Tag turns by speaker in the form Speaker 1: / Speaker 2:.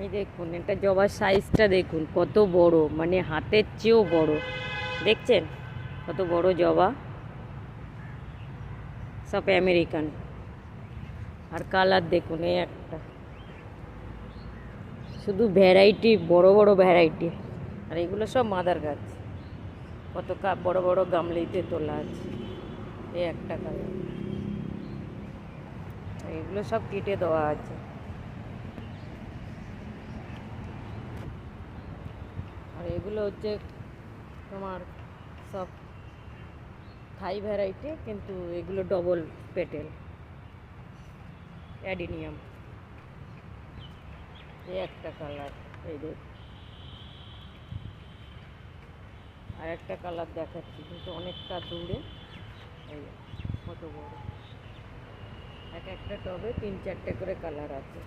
Speaker 1: এই দেখুন, এটা জবার সাইজটা দেখুন কত বড়, মানে হাতের চেয়েও বড়। দেখছেন কত বড় জবা, সব আমেরিকান। আর কালার দেখুন, এই একটা, শুধু ভ্যারাইটি, বড় বড় ভ্যারাইটি। আর এগুলো সব মাদার গাছ, কত বড় বড় গামলিতে তোলা আছে। এই একটা কালার, এগুলো সব কেটে দেওয়া আছে। আর এগুলো হচ্ছে তোমার সব থাই ভ্যারাইটি, কিন্তু এগুলো ডবল পেটেল অ্যাডিনিয়াম। এই একটা কালার, এই দেখ। আর একটা কালার দেখাচ্ছি, কিন্তু অনেকটা দূরে। এই কত বড়, এক একটা টবে 3-4টে করে কালার আছে।